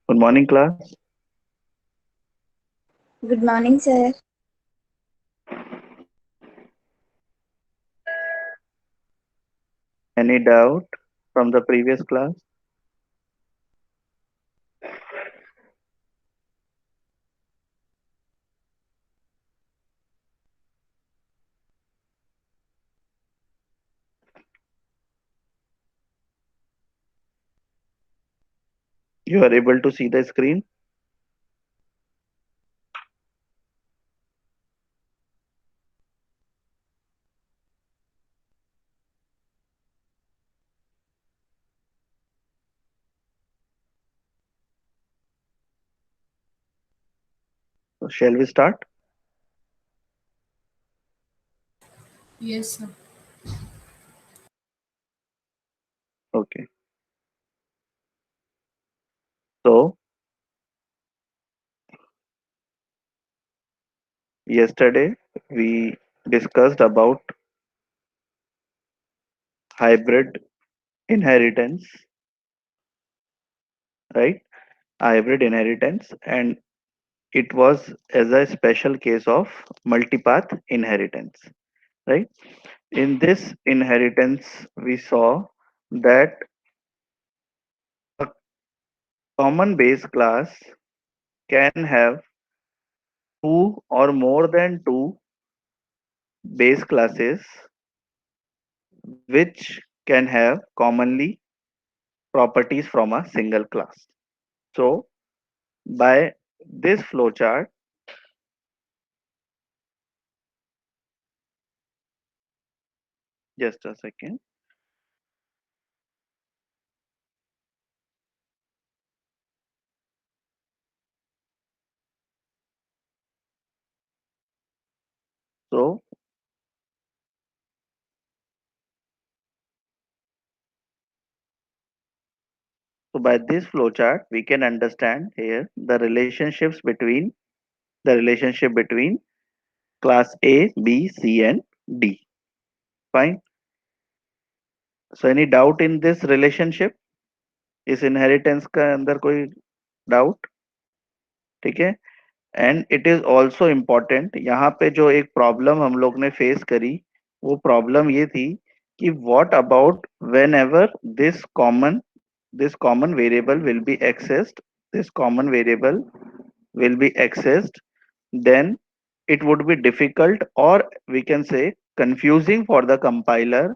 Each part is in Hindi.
Good morning, class. Good morning, sir. Any doubt from the previous class? You are able to see the screen? So shall we start? Yes, sir. Okay. So yesterday we discussed about hybrid inheritance, right? Hybrid inheritance, and it was as a special case of multipath inheritance, right? In this inheritance, we saw that a common base class can have two or more than two base classes which can have commonly properties from a single class. So by this flowchart, just a second. So, so by this flowchart, we can understand here the relationship between class A, B, C, and D. Fine. So any doubt in this relationship? इस inheritance का अंदर कोई doubt? ठीक है. And it is also important, यहाँ पे जो एक प्रॉब्लम हम लोग ने फेस करी, वो प्रॉब्लम ये थी कि what about when ever this common variable will be accessed, this common variable will be accessed, then it would be difficult, or we can say confusing for the compiler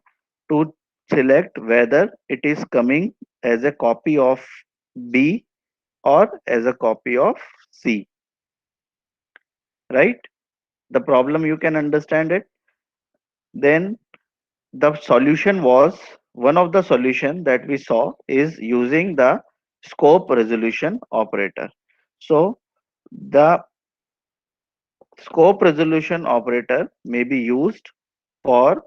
to select whether it is coming as a copy of B or as a copy of C, right? The problem you can understand it. Then the solution was, one of the solution that we saw is using the scope resolution operator. So the scope resolution operator may be used for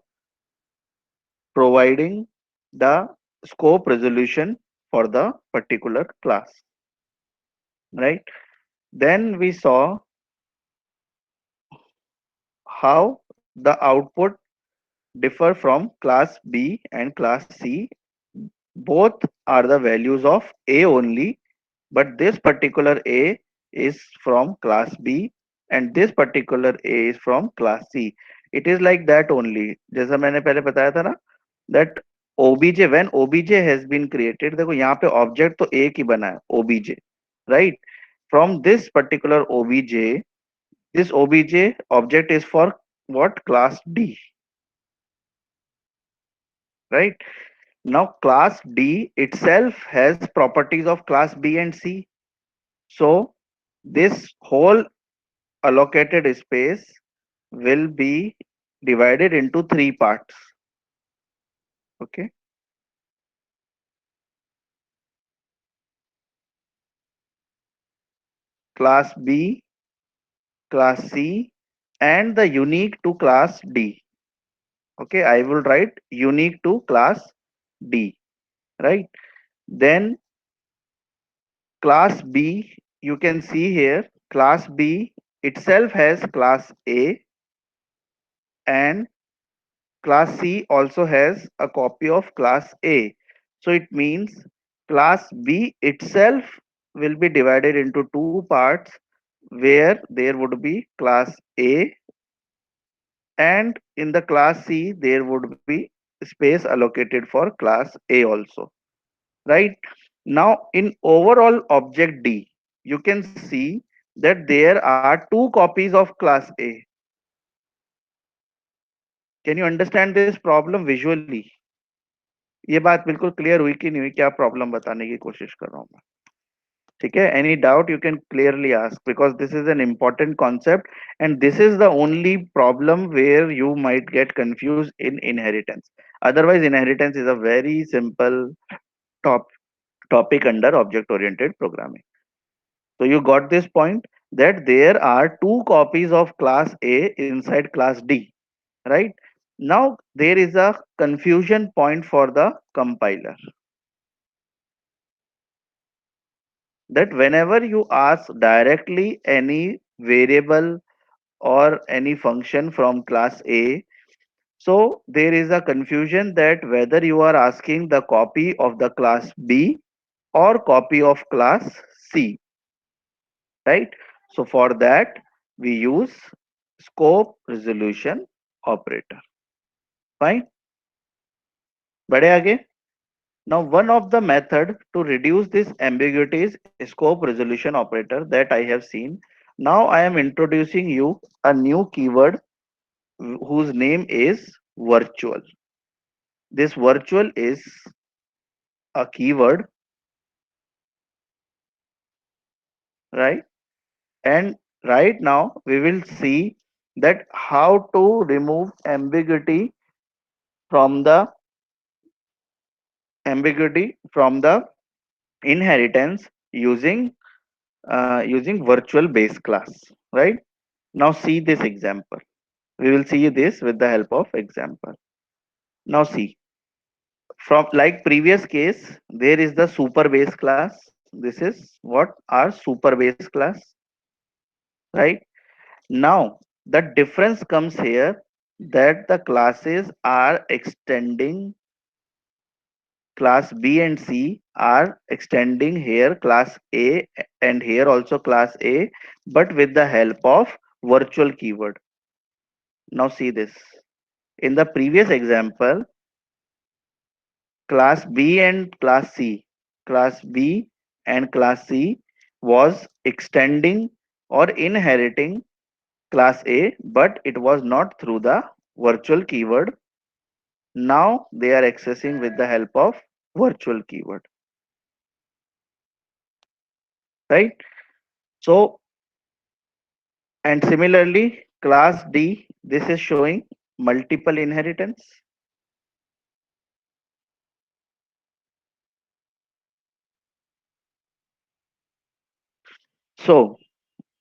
providing the scope resolution for the particular class, right? Then we saw how the output differ from class B and class C. Both are the values of A only, but this particular A is from class B and this particular A is from class C. It is like that only. जैसा मैंने पहले बताया था ना, that obj, when obj has been created, देखो यहाँ पे object तो एक ही बना है, obj, right? From this particular obj, this obj object is for what? Class D, right? Now class D itself has properties of class B and C. So this whole allocated space will be divided into three parts. Okay. Class B, class C, and the unique to class D. Okay. I will write unique to class D, right? Then class B, you can see here, class B itself has class A, and class C also has a copy of class A. So it means class B itself will be divided into two parts where there would be class A, and in the class C there would be space allocated for class A also, right? Now in overall object D, you can see that there are two copies of class A. Can you understand this problem visually? ये बात बिल्कुल क्लियर हुई कि नहीं हुई? क्या प्रॉब्लम बताने की कोशिश कर रहा हूँ मैं? ठीक है, any doubt you can clearly ask, because this is N important concept, and this is the only problem where you might get confused in inheritance. Otherwise inheritance is a very simple top topic under object oriented programming. So you got this point, that there are two copies of class A inside class D, right? Now there is a confusion point for the compiler, that whenever you ask directly any variable or any function from class A, so there is a confusion that whether you are asking the copy of the class B or copy of class C, right? So for that we use scope resolution operator. Fine. बढ़े आगे. Now one of the method to reduce this ambiguity is scope resolution operator that I have seen. Now I am introducing you a new keyword whose name is virtual. This virtual is a keyword, right? And right now we will see that how to remove from the ambiguity from the inheritance using virtual base class, right? Now see this example. We will see this with the help of example. Now see, from like previous case, there is the super base class. This is what our super base class, right? Now the difference comes here, that the classes are extending, class B and C are extending here class A, and here also class A, but with the help of virtual keyword. Now see this. In the previous example, class B and class C, class B and class C was extending or inheriting class A, but it was not through the virtual keyword. Now they are accessing with the help of virtual keyword, right? So, and similarly, class D, this is showing multiple inheritance. So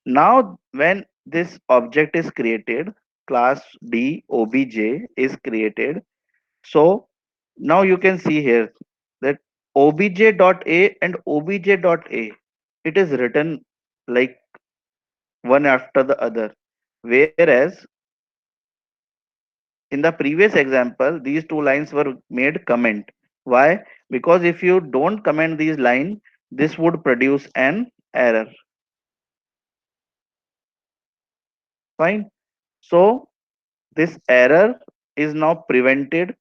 now when this object is created, class D obj is created. So now you can see here that obj.a and obj.a, it is written like one after the other. Whereas in the previous example, these two lines were made comment. Why? Because if you don't comment these line, this would produce an error. Fine. So this error is now prevented,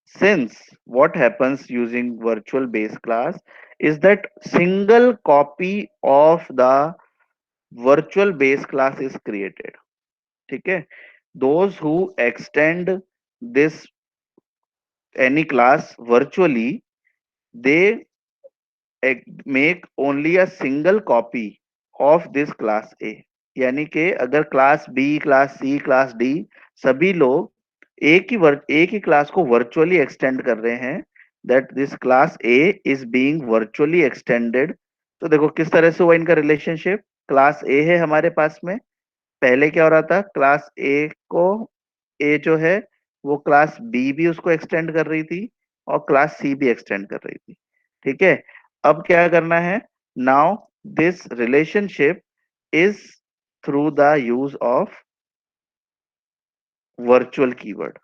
since what happens using virtual base class is that single copy of the virtual base class is created. Okay, those who extend this any class virtually, they make only a single copy of this class A. यानी कि अगर class B, class C, class D सभी लोग एक ही क्लास को वर्चुअली एक्सटेंड कर रहे हैं, that this class A is being virtually extended. तो देखो किस तरह से हुआ इनका रिलेशनशिप. क्लास ए है हमारे पास में, पहले क्या हो रहा था, क्लास ए को ए जो है वो क्लास बी भी उसको एक्सटेंड कर रही थी और क्लास सी भी एक्सटेंड कर रही थी. ठीक है, अब क्या करना है, now this relationship is through the use of virtual keyword.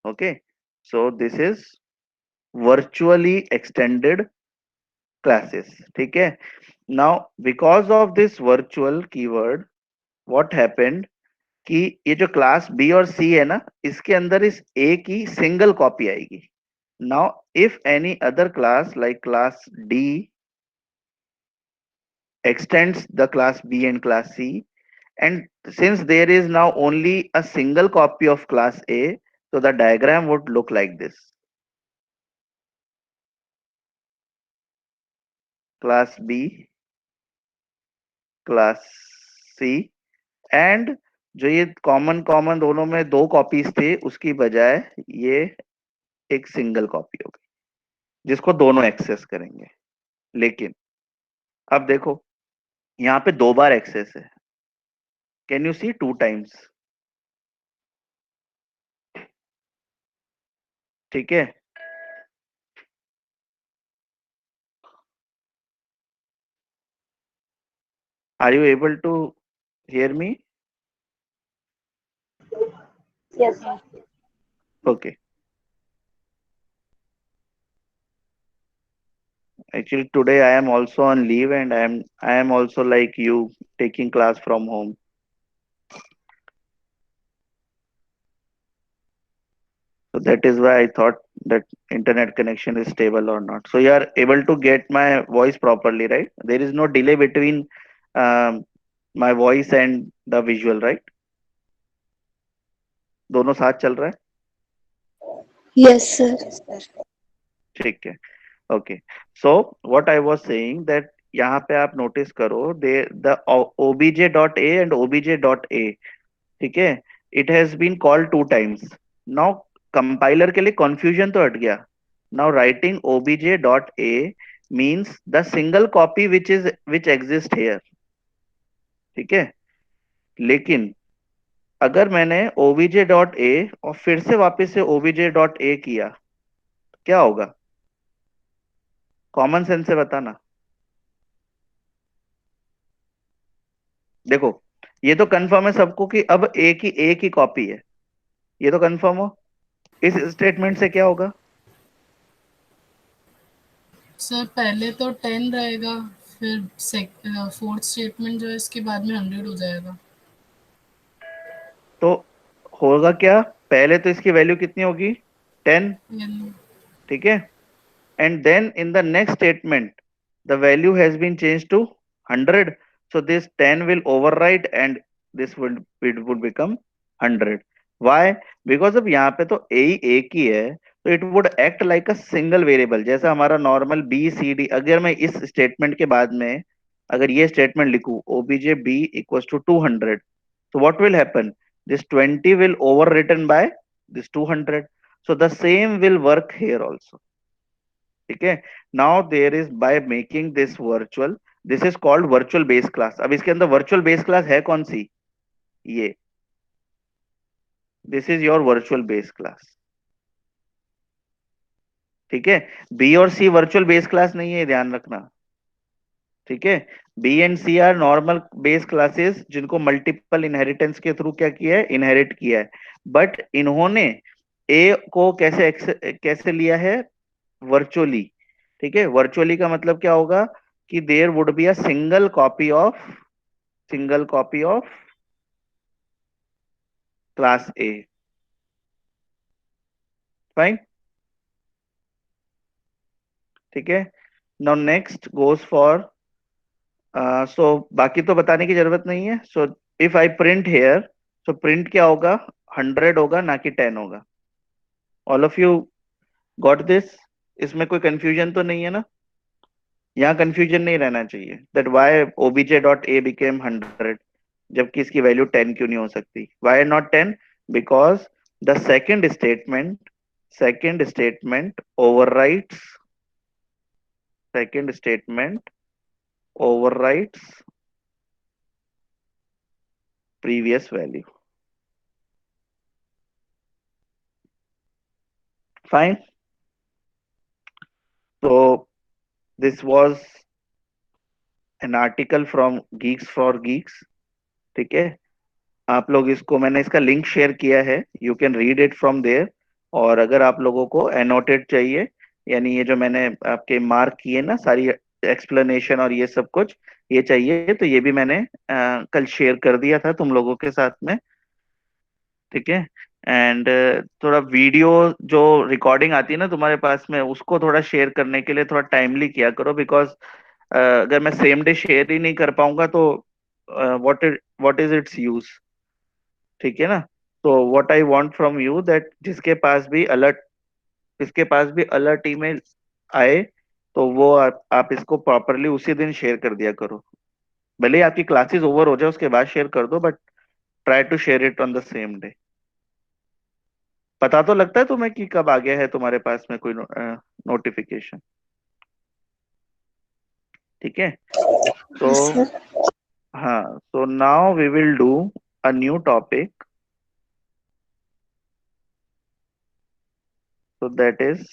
Okay, so this is virtually extended classes. ठीक है. Now because of this virtual keyword, what happened कि ये जो क्लास बी और सी है ना, इसके अंदर इस ए की सिंगल कॉपी आएगी. Now if any other class like class D extends the class B and class C, and since there is now only a single copy of class A, so the diagram would look like this. Class B, class C, and जो ये कॉमन कॉमन दोनों में दो कॉपीज थे, उसकी बजाय ये एक सिंगल कॉपी हो गई जिसको दोनों एक्सेस करेंगे. लेकिन अब देखो, यहाँ पे दो बार एक्सेस है. Can you see 2 times? ठीक है. Are you able to hear me? Yes. Yes. Okay. Actually, today I am also on leave and I am also like you taking class from home. So that is why I thought that internet connection is stable or not. So you are able to get my voice properly, right? There is no delay between um, my voice and the visual, right? दोनों साथ चल रहा है. Yes, sir. ठीक है. Okay. So what I was saying that यहाँ पे आप नोटिस करो the obj.a and obj.a, ठीक है, it has been called 2 times. Now compiler के लिए कंफ्यूजन तो हट गया. Now writing obj.a means the single copy which exist here. ठीक है. लेकिन अगर मैंने obj.a और फिर से वापस से obj.a किया, क्या होगा? कॉमन सेंस से बताना. देखो, ये तो कंफर्म है सबको कि अब ए की कॉपी है. ये तो कंफर्म हो. इस स्टेटमेंट से क्या होगा? सर पहले तो 10 रहेगा, फिर फोर्थ स्टेटमेंट जो है इसके बाद में 100 हो जाएगा. तो होगा क्या? पहले तो इसकी वैल्यू कितनी होगी? 10. यानी ठीक है. And then in the next statement the value has been change to 100. So this 10 will overwrite and this will it would become 100. Why? Because अब यहाँ पे तो ए ही एक ही है, तो it would act like a single variable, जैसा हमारा नॉर्मल बी सी डी. अगर मैं इस स्टेटमेंट के बाद में अगर ये स्टेटमेंट लिखूं OBJ B equals to 200, so what will happen? This 20 will overwritten by this 200. So the same will work here also. Okay. Now there is by making this virtual, this is called virtual base class. अब इसके अंदर virtual base class है कौन सी? ये. This is your virtual base class. ठीक है. B और C virtual base class नहीं है, ध्यान रखना. ठीक है. B and C are normal base classes जिनको मल्टीपल इनहेरिटेंस के थ्रू क्या किया है? इनहेरिट किया है. बट इन्होंने ए को कैसे लिया है? वर्चुअली. ठीक है. वर्चुअली का मतलब क्या होगा कि there would be a single copy of class A. Fine. ठीक है. Now next goes for so बाकी तो बताने की जरूरत नहीं है. So if I print here, so print क्या होगा? 100 होगा, ना कि 10 होगा. All of you got this? इसमें कोई कंफ्यूजन तो नहीं है ना? यहाँ कंफ्यूजन नहीं रहना चाहिए दैट व्हाई obj.a बिकेम 100 जबकि इसकी वैल्यू 10 क्यों नहीं हो सकती? Why not 10? Because the second statement overwrites second statement overwrites previous value. Fine. So this was an article from Geeks for Geeks. ठीक है. आप लोग इसको, मैंने इसका लिंक शेयर किया है, you can read it from there. और अगर आप लोगों को एनोटेड चाहिए, यानी ये जो मैंने आपके मार्क किए ना सारी एक्सप्लेनेशन और ये सब कुछ ये चाहिए, तो ये भी मैंने कल शेयर कर दिया था तुम लोगों के साथ में। ठीक है। एंड थोड़ा वीडियो जो रिकॉर्डिंग आती है ना तुम्हारे पास में, उसको थोड़ा शेयर करने के लिए थोड़ा टाइमली किया करो, बिकॉज अगर मैं सेम डे शेयर ही नहीं कर पाऊंगा तो व्हाट इज इट्स यूज। ठीक है ना। तो what I want from you that जिसके पास भी अलर्ट ईमेल आए, तो वो आप इसको प्रॉपरली उसी दिन शेयर कर दिया करो। भले ही आपकी क्लासेस ओवर हो जाए उसके बाद शेयर कर दो, but try to share it on the same day. पता तो लगता है तुम्हें कि कब आ गया है तुम्हारे पास में कोई नोटिफिकेशन। ठीक है। तो Yes, sir. हाँ, so now we will do a new topic. So that is,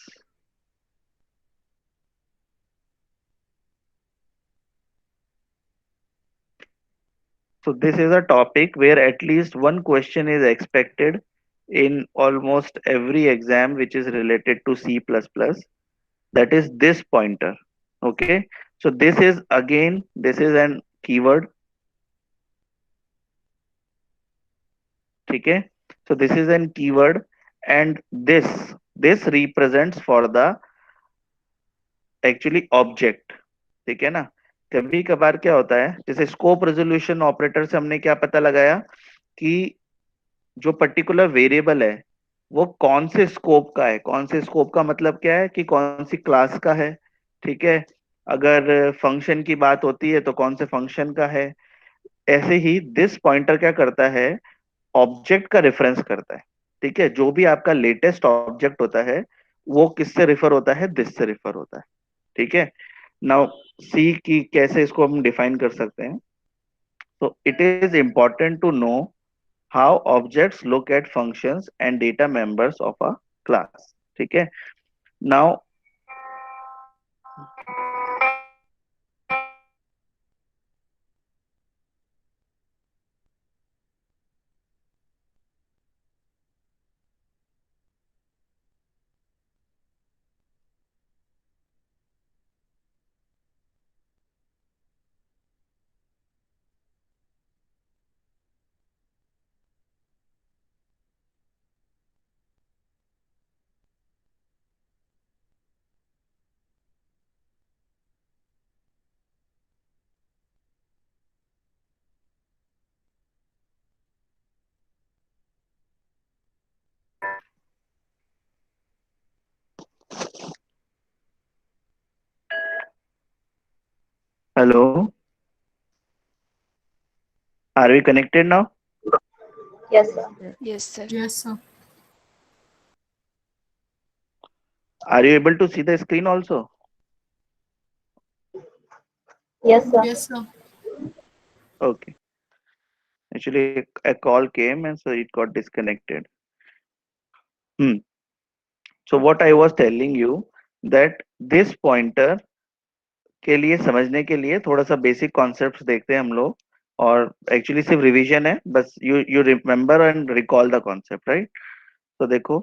so this is a topic where at least one question is expected in almost every exam which is related to C++. That is this pointer. Okay. So this is an keyword. ठीक है। So this is an keyword, and this represents for the actually object. ठीक है ना। कभी कभार क्या होता है, जैसे स्कोप रेजोल्यूशन ऑपरेटर से हमने क्या पता लगाया कि जो पर्टिकुलर वेरिएबल है वो कौन से स्कोप का है। कौन से स्कोप का मतलब क्या है कि कौन सी क्लास का है। ठीक है। अगर फंक्शन की बात होती है तो कौन से फंक्शन का है। ऐसे ही दिस पॉइंटर क्या करता है, ऑब्जेक्ट का रेफरेंस करता है। ठीक है। जो भी आपका लेटेस्ट ऑब्जेक्ट होता है वो किससे रिफर होता है, दिस से रिफर होता है। ठीक है। नाउ सी की कैसे इसको हम डिफाइन कर सकते हैं। तो it is important to know how objects look at functions and data members of a class. ठीक है। Now hello, are we connected now? Yes, sir. Yes, sir. Yes sir. Are you able to see the screen also? Yes, sir. Yes sir. Okay. Actually, a call came and so it got disconnected. Hmm. So what I was telling you that this pointer के लिए समझने के लिए थोड़ा सा बेसिक कॉन्सेप्ट्स देखते हैं हम लोग। और एक्चुअली सिर्फ रिवीजन है, बस you remember and recall the concept, right. तो देखो,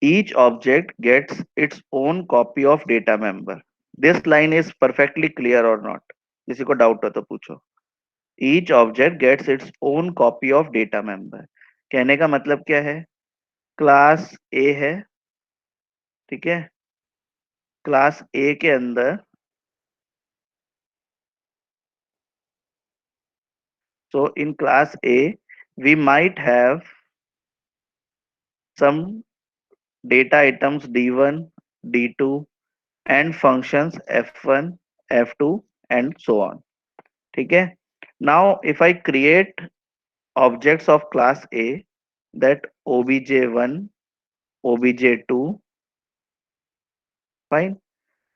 each object gets its own copy of data member. This line is perfectly clear or not? किसी को डाउट हो तो पूछो। Each object gets its own copy of data member। कहने का मतलब क्या है, क्लास ए है। ठीक है। क्लास ए के अंदर, so in class A we might have some data items d1, d2 and functions f1, f2 and so on। ठीक है। Now if I create objects of class A, that obj1, obj2, fine।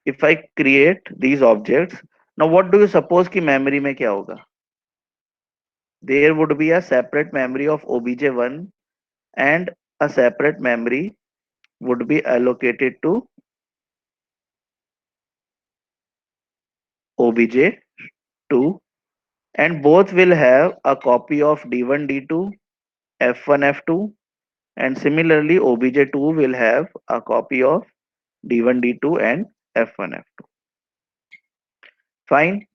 If I create these objects, now what do you suppose कि memory में क्या होगा? There would be a separate memory of obj1 and a separate memory would be allocated to obj2, and both will have a copy of d1 d2, f1 f2 and similarly obj2 will have a copy of d1 d2 and f1 f2. Fine.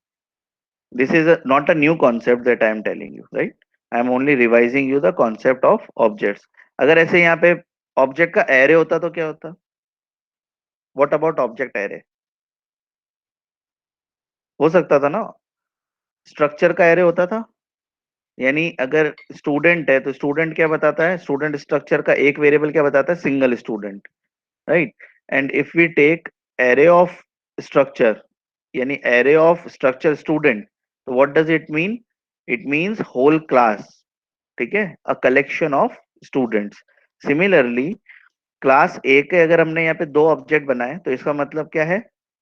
This is not a new concept that I am telling you, right? I am only revising you the concept of objects. अगर ऐसे यहाँ पे ऑब्जेक्ट का एरे होता तो क्या होता? What about object array? हो सकता था ना, स्ट्रक्चर का एरे होता था। यानी अगर स्टूडेंट है तो स्टूडेंट क्या बताता है, स्टूडेंट स्ट्रक्चर का एक वेरिएबल क्या बताता है, single student, right? And if we take array of structure, यानी एरे ऑफ स्ट्रक्चर स्टूडेंट, तो what does it mean? It means whole class, ठीक है, a collection of students. Similarly class A के अगर हमने यहाँ पे दो ऑब्जेक्ट बनाए तो इसका मतलब क्या है,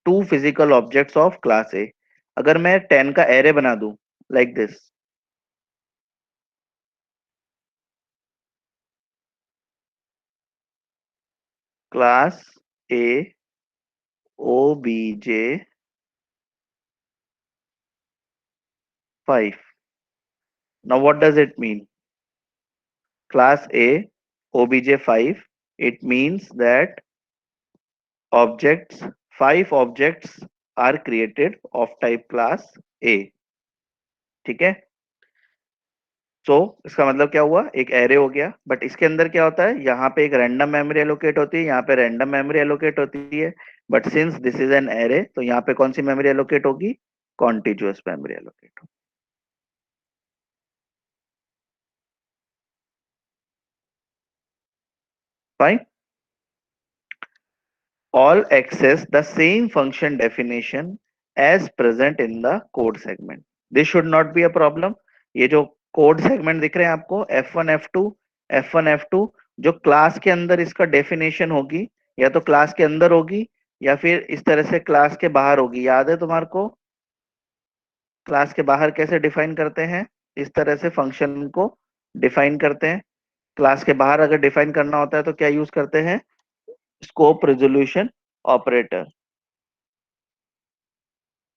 two physical objects of class A. अगर मैं 10 का एरे बना दूं like this, class A O B J 5, now what does it mean? Class A obj 5, it means that objects, 5 objects are created of type class A, ठीक है? सो इसका मतलब क्या हुआ, एक एरे हो गया, बट इसके अंदर क्या होता है, यहाँ पे एक रैंडम मेमोरी एलोकेट होती है, यहाँ पे रैंडम मेमोरी एलोकेट होती है, but since this is an array तो यहाँ पे कौन सी मेमोरी एलोकेट होगी, कॉन्टिग्युअस मेमोरी एलोकेट होगी। Fine. all access the same function definition as present in the code segment. This should not be a problem. ये जो कोड सेगमेंट दिख रहे हैं आपको F1 F2 F1 F2, जो क्लास के अंदर इसका डेफिनेशन होगी, या तो क्लास के अंदर होगी या फिर इस तरह से क्लास के बाहर होगी। याद है तुम्हारे को क्लास के बाहर कैसे डिफाइन करते हैं? इस तरह से फंक्शन को डिफाइन करते हैं। क्लास के बाहर अगर डिफाइन करना होता है तो क्या यूज करते हैं, scope resolution operator,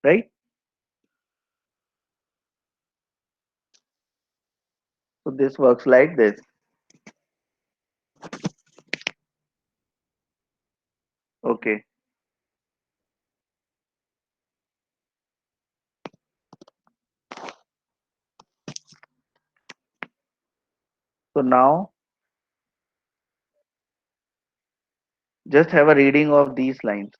right? So this works like this. Okay. So now just have a reading of these lines.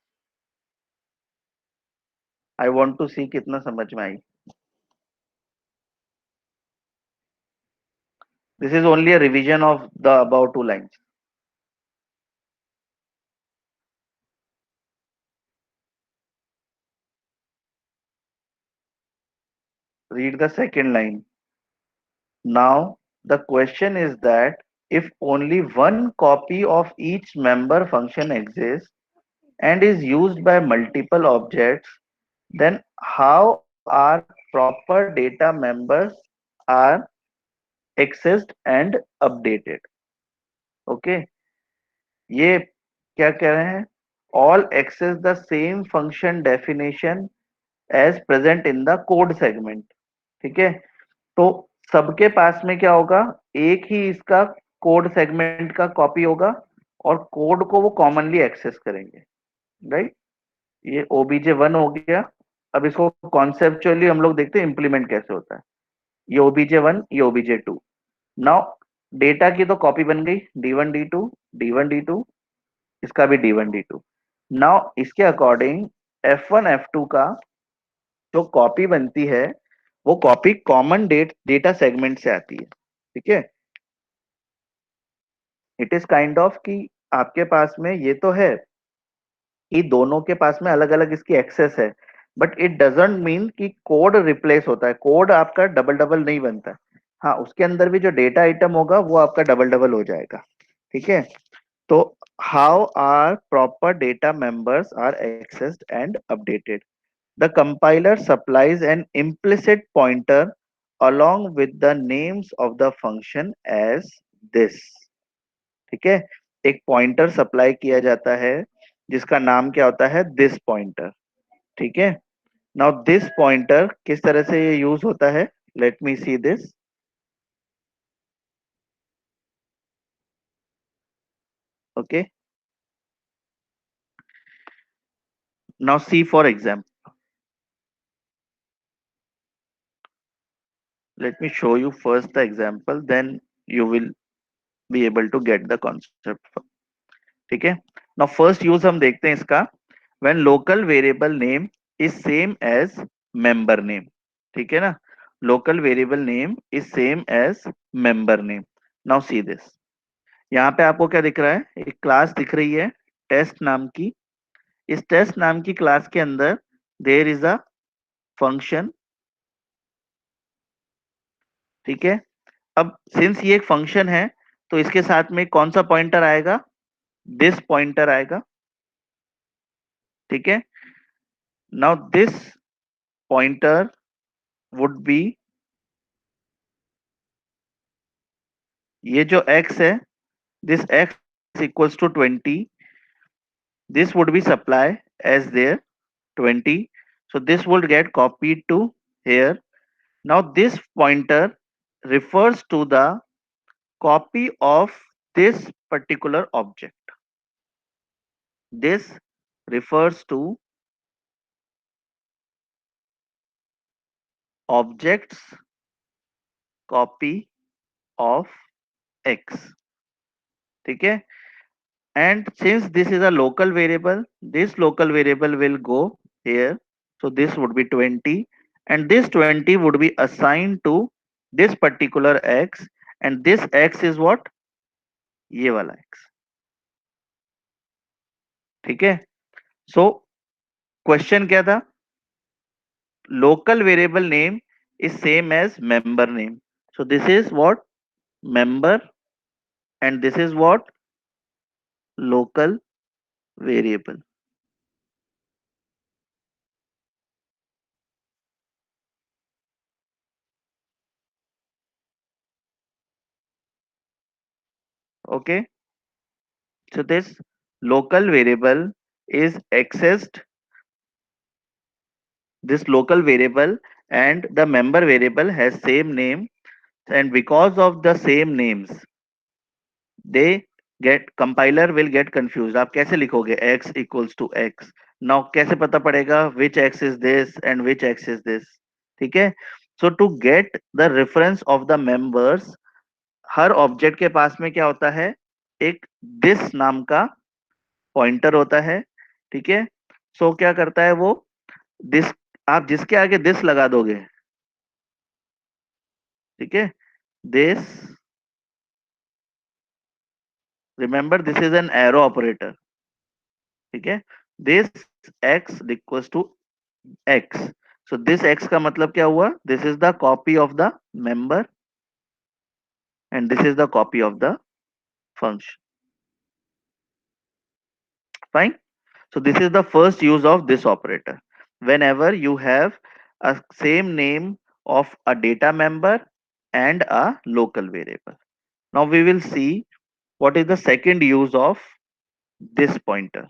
I want to see कितना समझ में आई. This is only a revision of the above two lines. Read the second line. Now the question is that if only one copy of each member function exists and is used by multiple objects, then how are proper data members are accessed and updated? Okay. ये क्या कह रहे हैं, all access the same function definition as present in the code segment, ठीक है? तो सबके पास में क्या होगा, एक ही इसका कोड सेगमेंट का कॉपी होगा और कोड को वो कॉमनली एक्सेस करेंगे, राइट? ये obj1 हो गया। अब इसको कॉन्सेप्चुअली हम लोग देखते हैं इम्प्लीमेंट कैसे होता है। ये obj1, ये obj2। नाउ डेटा की तो कॉपी बन गई, d1 d2 d1 d2, इसका भी d1 d2। नाउ इसके अकॉर्डिंग f1 f2 का जो कॉपी बनती है वो कॉपी कॉमन डेटा सेगमेंट से आती है, ठीक है? इट इज काइंड ऑफ कि आपके पास में ये तो है कि दोनों के पास में अलग अलग इसकी एक्सेस है, बट इट डजंट मीन कि कोड रिप्लेस होता है, कोड आपका डबल डबल नहीं बनता। हाँ, उसके अंदर भी जो डेटा आइटम होगा वो आपका डबल डबल हो जाएगा, ठीक है? तो how are proper data members are accessed and updated? The compiler supplies an implicit pointer along with the names of the function as this, ठीक है? एक पॉइंटर सप्लाई किया जाता है जिसका नाम क्या होता है, दिस पॉइंटर, ठीक है? नाउ दिस पॉइंटर किस तरह से ये यूज होता है, let me see this. Okay. Now see for example. Let me show you first the example, then you will be able to get the concept. ठीक है. Now first use हम देखते हैं इसका. When local variable name is same as member name. ठीक है ना. Local variable name is same as member name. Now see this. यहाँ पे आपको क्या दिख रहा है, एक क्लास दिख रही है टेस्ट नाम की. इस टेस्ट नाम की क्लास के अंदर देयर इज अ फंक्शन. ठीक है. अब सिंस ये एक फंक्शन है तो इसके साथ में कौन सा पॉइंटर आएगा, दिस पॉइंटर आएगा. ठीक है. Now this pointer would be, ये जो x है, this x equals to 20, this would be supply as there 20, so this would get copied to here. Now this pointer refers to the copy of this particular object. This refers to object's copy of x. ठीक है. And since this is a local variable, this local variable will go here. So this would be 20, and this 20 would be assigned to this particular x, and this x is what, ये वाला x. ठीक है. So question क्या था, local variable name is same as member name. So this is what, member, and this is what, local variable. Okay. So this local variable is accessed, this local variable and the member variable has same name, and because of the same names they get, compiler will get confused. आप कैसे लिखोगे x equals to x. now कैसे पता पड़ेगा which x is this and which x is this. ठीक है. so to get the reference of the members, her object के पास में क्या होता है, एक this नाम का पॉइंटर होता है. ठीक है. सो क्या करता है वो, दिस, आप जिसके आगे दिस लगा दोगे, ठीक है, this, remember this is an arrow operator. ठीक है. This x equals to x. So this x का मतलब क्या हुआ, this is the copy of the member and this is the copy of the function. Fine. So this is the first use of this operator. Whenever you have a same name of a data member and a local variable. Now we will see what is the second use of this pointer.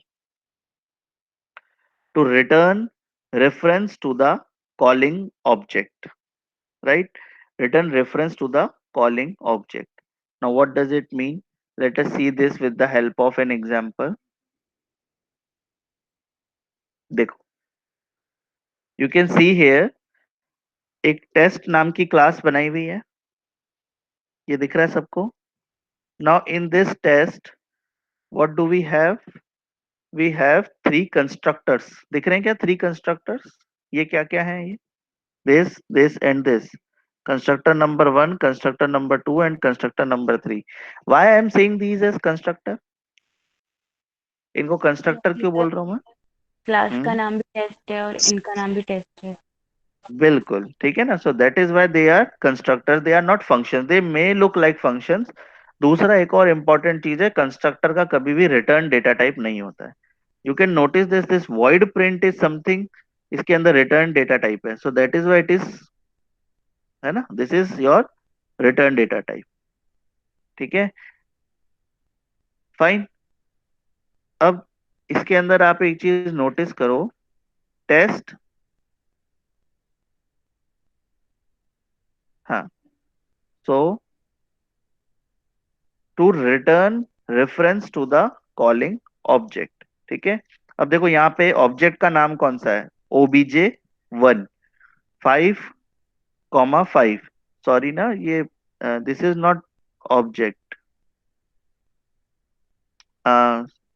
To return reference to the calling object, right? Return reference to the calling object. Now what does it mean? Let us see this with the help of an example. देखो, you can see here एक टेस्ट नाम की क्लास बनाई हुई है, ये दिख रहा है सबको. Now in this test, what do we have? We have three constructors. दिख रहे हैं क्या three constructors? ये क्या क्या है ये? This and this. Constructor number one, constructor number two, and constructor number three. Why I am saying these as constructor? इनको constructor क्यों बोल रहा हूँ मैं? क्लास का नाम भी टेस्ट है और इनका नाम भी टेस्ट है. बिल्कुल ठीक है ना. So that is why they are constructor, they are not function. They may look like functions. दूसरा एक और इम्पोर्टेंट चीज है, कंस्ट्रक्टर का कभी भी रिटर्न डेटा टाइप नहीं होता है. You can notice this void print is something, इसके अंदर रिटर्न डेटा टाइप है. सो that is why it is, है ना, this is your return data type. ठीक है. फाइन. अब इसके अंदर आप एक चीज नोटिस करो, टेस्ट, हाँ, so to return reference to the calling object. ठीक है, अब देखो यहाँ पे ऑब्जेक्ट का नाम कौन सा है, obj1, 5,5। सॉरी ना, ये this is not object,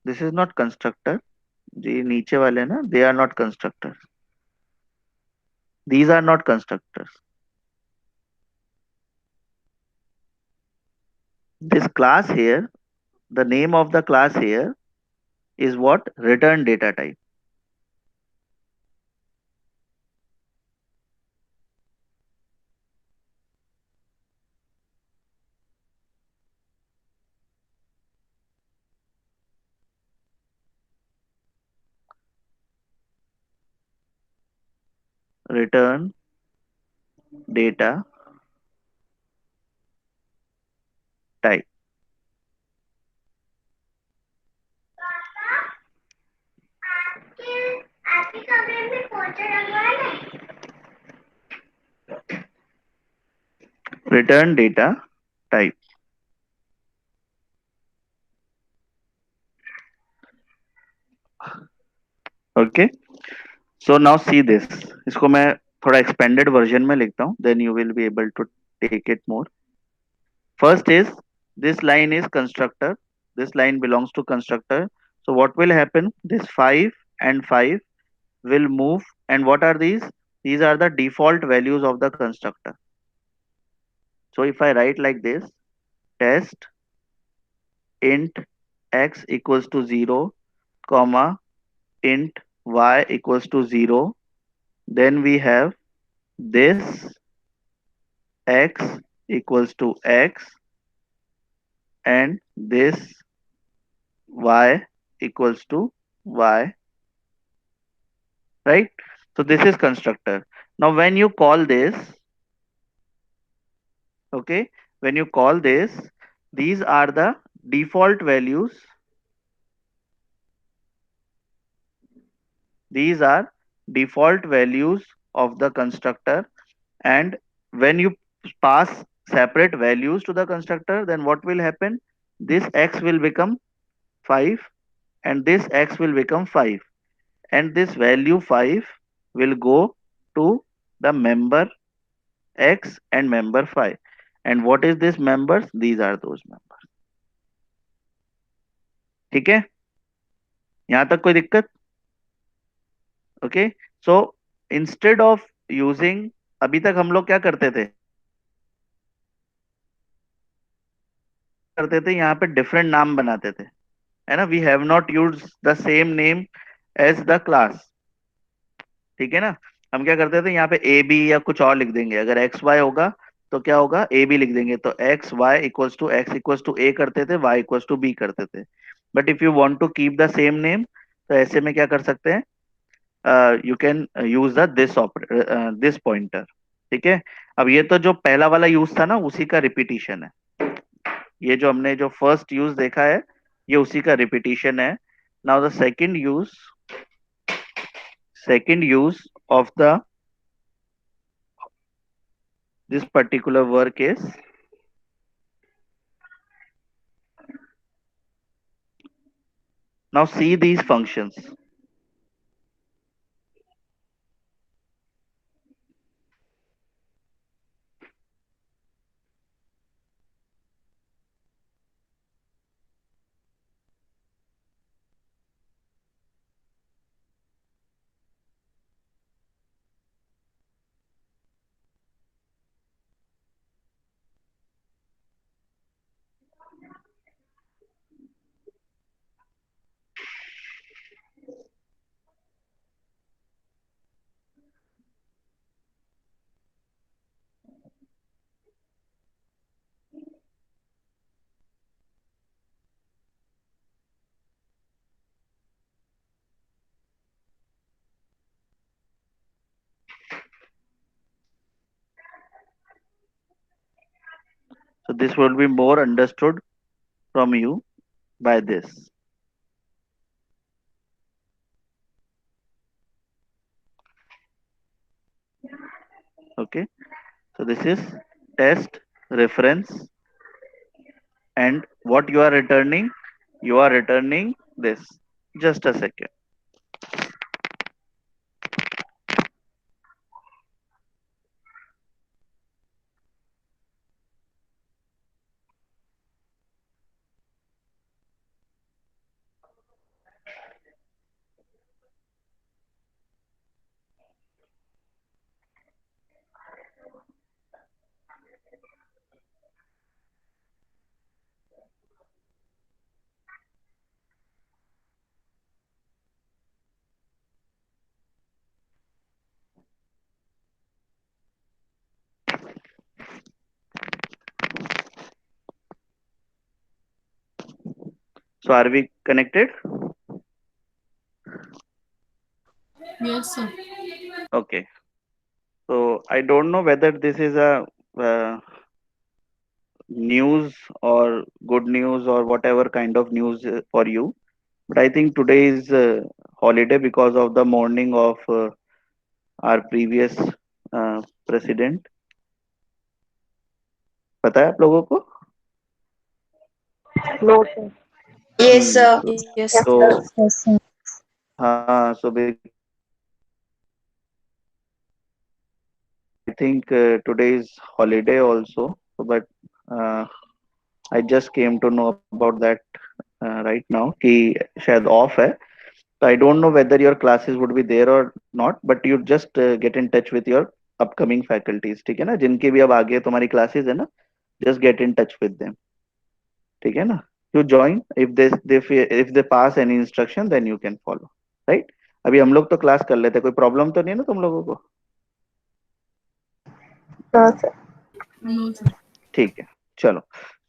this is not constructor. जी नीचे वाले ना, they are not constructor, these are not constructors. This class here, the name of the class here is what? Return data type. Return data type. Return data type. Okay. So now see this. इसको मैं थोड़ा expanded version में लिखता हूँ. Then you will be able to take it more. First is, this line is constructor. This line belongs to constructor. So what will happen? This 5 and 5 will move. And what are these? These are the default values of the constructor. So if I write like this, test int x equals to 0, comma int y equals to 0, then we have this x equals to x and this y equals to y, right? So this is constructor. Now when you call this, okay, when you call this, these are the default values. These are default values of the constructor, and when you pass separate values to the constructor, then what will happen? This x will become 5 and this x will become 5, and this value 5 will go to the member x and member 5. And what is this members? These are those members. ठीक है, यहां तक कोई दिक्कत? Okay, so instead of using, अभी तक हम लोग क्या करते थे, यहाँ पे डिफरेंट नाम बनाते थे, है ना? We have not use the same name as the class. ठीक है ना, हम क्या करते थे, यहाँ पे ए बी या कुछ और लिख देंगे। अगर एक्स वाई होगा तो क्या होगा, ए बी लिख देंगे। तो एक्स इक्वल्स टू ए करते थे, वाई इक्वल्स टू बी करते थे। But if you want to keep the same name, तो ऐसे में क्या कर सकते हैं, you can use the this pointer. ठीक है, अब ये तो जो पहला वाला यूज था ना, उसी का रिपीटिशन है। ये जो हमने जो फर्स्ट यूज देखा है, ये उसी का रिपीटिशन है। Now the second use of the this particular work is, now see these functions. So this will be more understood from you by this. Okay, so this is test reference, and what you are returning, You are returning this. Just a second. So are we connected? Yes, sir. Okay. So I don't know whether this is a uh, news or good news or whatever kind of news for you. But I think today is holiday because of the mourning of our previous president. पता है आप लोगों को? No, sir. Yes, sir. तो Yes, तो sir. Yes, sir. हाँ, so I think today is holiday also. So, but uh, I just came to know about that right now कि शायद off है. So I don't know whether your classes would be there or not, but you just get in touch with your upcoming faculties. ठीक है ना? जिनके भी अब आगे तुम्हारी classes है ना, just get in touch with them. ठीक है ना? You join if they pass any instruction, then you can follow. Right? अभी हम लोग तो क्लास कर लेते हैं, कोई प्रॉब्लम तो नहीं है ना तुम लोगों को? No, sir. No, sir. ठीक है, चलो.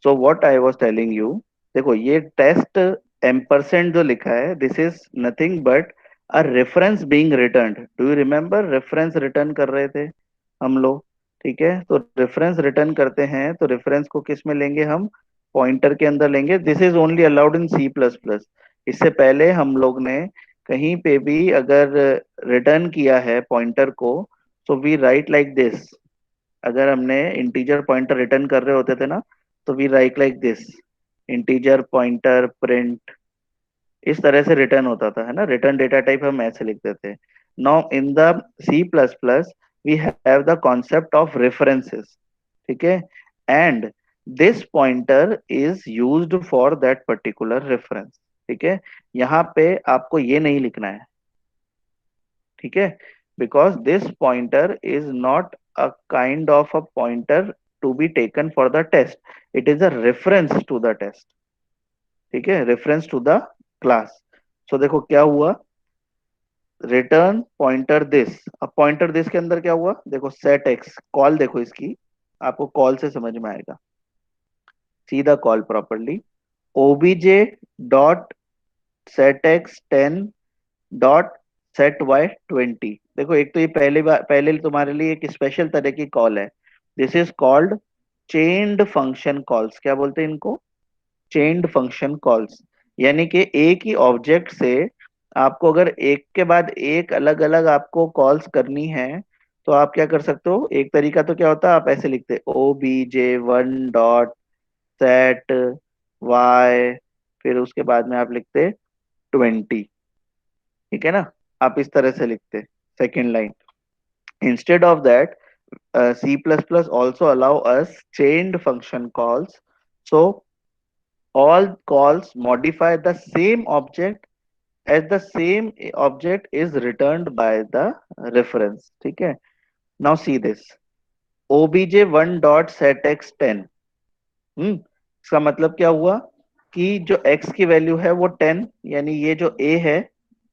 So what I was telling you, देखो ये टेस्ट एम्परसेंट जो लिखा है, this is nothing but a reference being returned. Do you remember reference return कर रहे थे हम लोग? ठीक है, तो रेफरेंस रिटर्न करते हैं तो रेफरेंस को किस में लेंगे हम? पॉइंटर के अंदर लेंगे. This is only allowed in C plus plus. इससे पहले हम लोग ने कहीं पे भी अगर रिटर्न किया है पॉइंटर को, so we write like this. अगर हमने इंटीजर पॉइंटर रिटर्न कर रहे होते थे ना, तो we write like this, integer pointer print. इस तरह से रिटर्न होता था, है ना? रिटर्न डेटा टाइप हम ऐसे लिखते थे. Now in the C plus plus we have the concept of references. ठीक है, and this pointer is used for that particular reference. ठीक है, यहाँ पे आपको ये नहीं लिखना है. ठीक है, because this pointer is not a kind of a pointer to be taken for the test. It is a reference to the test. ठीक है, रेफरेंस टू द क्लास. सो देखो क्या हुआ, रिटर्न पॉइंटर दिस. अब पॉइंटर दिस के अंदर क्या हुआ, देखो सेट एक्स कॉल, देखो इसकी, आपको कॉल से समझ में आएगा. See the call properly. OBJ dot set X 10 dot set Y 20. देखो एक तो ये पहले तुम्हारे लिए एक स्पेशल तरह की कॉल है. This is called chained function calls. क्या बोलते हैं इनको? Chained function calls. यानी कि एक ही ऑब्जेक्ट से आपको अगर एक के बाद एक अलग अलग आपको कॉल्स करनी है, तो आप क्या कर सकते हो? एक तरीका तो क्या होता है, आप ऐसे लिखते O B J one dot set Y, फिर उसके बाद में आप लिखते 20. ठीक है ना? आप इस तरह से लिखते second line. Instead of that C++ also allow us chained function calls. So all calls modify the same object as the same object is returned by the reference. ठीक है, now see this obj1 dot set x 10. इसका मतलब क्या हुआ कि जो x की वैल्यू है वो 10, यानी ये जो a है,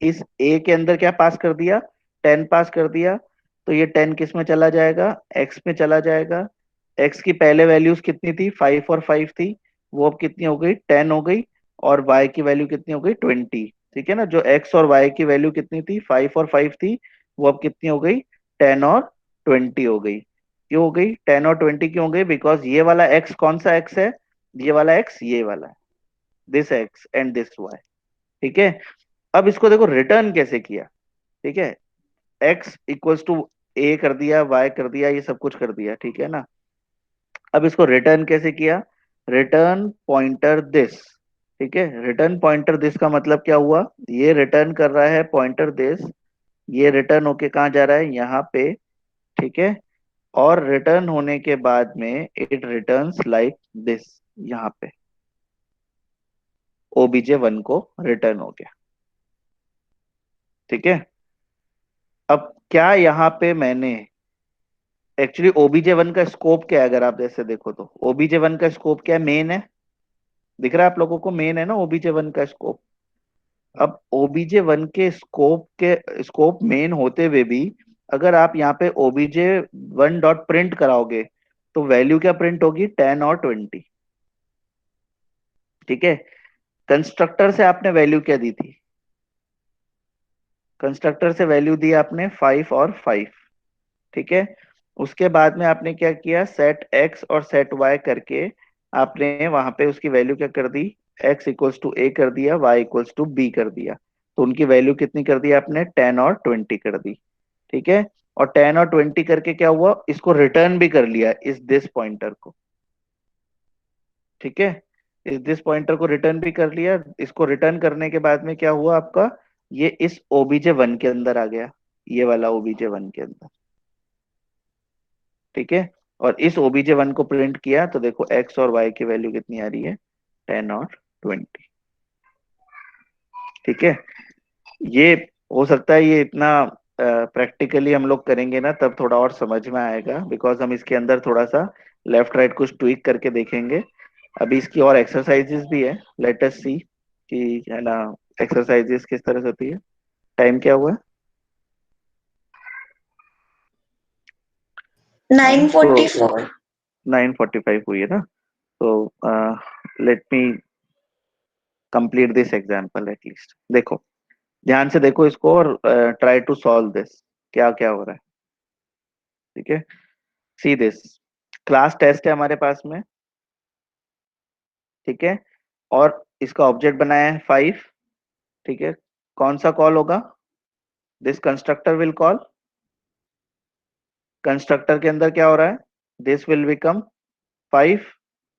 इस a के अंदर क्या पास कर दिया? 10 पास कर दिया. तो ये 10 किस में चला जाएगा? x में चला जाएगा. x की पहले वैल्यूज कितनी थी? 5 और 5 थी, वो अब कितनी हो गई? 10 हो गई. और y की वैल्यू कितनी हो गई? 20. ठीक है ना? जो x और y की वैल्यू कितनी थी? 5 और 5 थी, वो अब कितनी हो गई? 10 और 20 हो गई. क्यों हो गई 10 और 20? क्यों हो गई? बिकॉज ये वाला x कौन सा x है? ये वाला x ये वाला है, this x and this y. ठीक है, अब इसको देखो रिटर्न कैसे किया. ठीक है, x इक्वल्स टू a कर दिया, y कर दिया, ये सब कुछ कर दिया. ठीक है ना? अब इसको रिटर्न कैसे किया? Return pointer this. ठीक है, रिटर्न पॉइंटर दिस का मतलब क्या हुआ, ये रिटर्न कर रहा है पॉइंटर दिस, ये रिटर्न होके कहाँ जा रहा है, यहाँ पे। ठीक है, और रिटर्न होने के बाद में इट रिटर्न्स लाइक दिस, यहाँ पे obj1 को रिटर्न हो गया। ठीक है, अब क्या यहाँ पे मैंने एक्चुअली obj1 का स्कोप क्या है, अगर आप जैसे देखो तो obj1 का स्कोप क्या है, मेन है, दिख रहा है आप लोगों को, मेन है ना obj1 का स्कोप। अब obj1 के स्कोप मेन होते हुए भी अगर आप यहाँ पे obj1 डॉट प्रिंट कराओगे तो वैल्यू क्या प्रिंट होगी, 10 और 20। ठीक है, कंस्ट्रक्टर से आपने वैल्यू क्या दी थी, कंस्ट्रक्टर से वैल्यू दी आपने 5 और 5। ठीक है, उसके बाद में आपने क्या किया, सेट एक्स और सेट वाई करके आपने वहां पे उसकी वैल्यू क्या कर दी, एक्स इक्वल्स टू ए कर दिया, वाई इक्वल्स टू बी कर दिया। तो उनकी वैल्यू कितनी कर दी आपने, 10 और 20 कर दी। ठीक है, और 10 और 20 करके क्या हुआ, इसको रिटर्न भी कर लिया इस दिस पॉइंटर को। ठीक है, इस दिस पॉइंटर को रिटर्न भी कर लिया, इसको रिटर्न करने के बाद में क्या हुआ आपका, ये इस obj1 के अंदर आ गया, ये वाला obj1 के अंदर। ठीक है, और इस obj1 को प्रिंट किया तो देखो x और y की वैल्यू कितनी आ रही है, 10 और 20। ठीक है, ये हो सकता है ये इतना प्रैक्टिकली हम लोग करेंगे ना तब थोड़ा और समझ में आएगा, बिकॉज हम इसके अंदर थोड़ा सा लेफ्ट राइट कुछ ट्वीक करके देखेंगे। अभी इसकी और एक्सरसाइजेस भी है, लेट अस सी कि है ना एक्सरसाइजेस किस तरह से होती है। टाइम क्या हुआ है, 9:44. 9:45 हुई है ना, तो let me complete this example at least. देखो, ध्यान से देखो इसको और ट्राई टू सॉल्व दिस, क्या क्या हो रहा है। ठीक है, सी दिस, क्लास टेस्ट है हमारे पास में। ठीक है, और इसका ऑब्जेक्ट बनाया है 5। ठीक है, कौन सा कॉल होगा, this constructor will call, constructor के अंदर क्या हो रहा है, this will become 5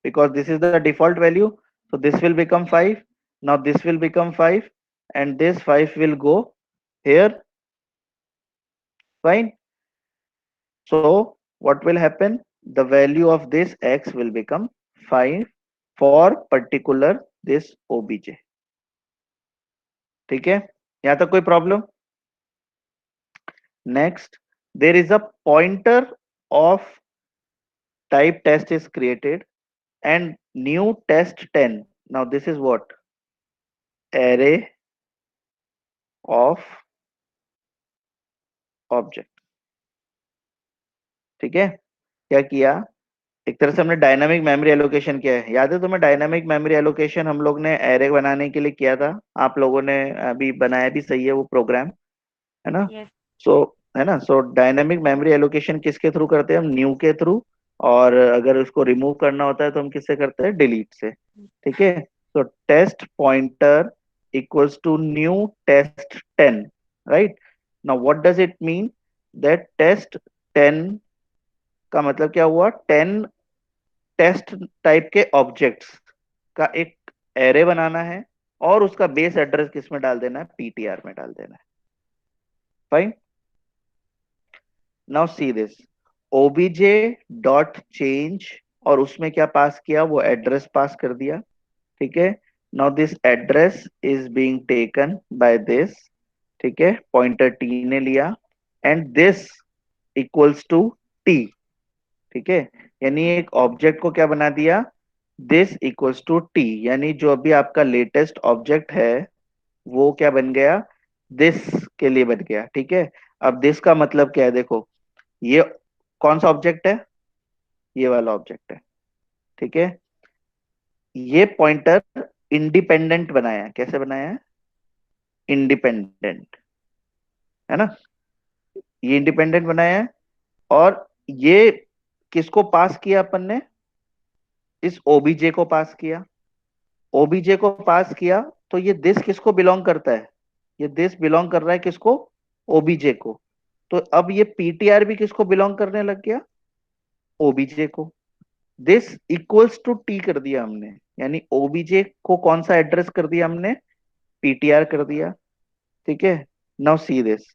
because this is the default value, so this will become 5, now this will become 5 and this 5 will go here, fine. So what will happen, the value of this x will become 5 for particular this obj। ठीक है, यहां तक कोई problem. Next, there is a pointer of type test is created and new test 10, now this is what, array of object। ठीक है, क्या किया, एक तरह से हमने डायनामिक मेमोरी एलोकेशन किया है, याद है तुम्हें, डायनामिक मेमोरी एलोकेशन हम लोग ने एरे बनाने के लिए किया था, आप लोगों ने अभी बनाया भी सही है वो प्रोग्राम, है ना। यस। सो है ना, सो डायनामिक मेमोरी एलोकेशन किसके थ्रू करते हैं हम, न्यू के थ्रू, और अगर उसको रिमूव करना होता है तो हम किससे करते हैं, डिलीट से। ठीक है, तो test pointer equals to new test 10, right. Now what does it mean, that test 10 का मतलब क्या हुआ, 10 टेस्ट टाइप के ऑब्जेक्ट्स का एक एरे बनाना है और उसका बेस एड्रेस किस में डाल देना है, पीटीआर में डाल देना है। Fine, now see this, obj dot change, और उसमें क्या पास किया, वो एड्रेस पास कर दिया। ठीक है, now this address is being taken by this. ठीक है, पॉइंटर टी ने लिया and this equals to T. ठीक है, यानी एक ऑब्जेक्ट को क्या बना दिया, दिस इक्वल्स टू टी, यानी जो अभी आपका लेटेस्ट ऑब्जेक्ट है वो क्या बन गया, दिस के लिए बन गया। ठीक है, अब दिस का मतलब क्या है, देखो ये कौन सा ऑब्जेक्ट है, ये वाला ऑब्जेक्ट है। ठीक है, ये पॉइंटर इंडिपेंडेंट बनाया है, कैसे बनाया है, इंडिपेंडेंट, है ना, ये इंडिपेंडेंट बनाया है। और ये किसको पास किया अपन ने, इस ओबीजे को पास किया, ओबीजे को पास किया, तो ये दिस किसको बिलोंग करता है, ये दिस बिलोंग कर रहा है किसको, ओबीजे को। तो अब ये पीटीआर भी किसको बिलोंग करने लग गया, ओबीजे को। दिस इक्वल्स टू टी कर दिया हमने, यानी ओबीजे को कौन सा एड्रेस कर दिया हमने, पीटीआर कर दिया, ठीक है। Now see this,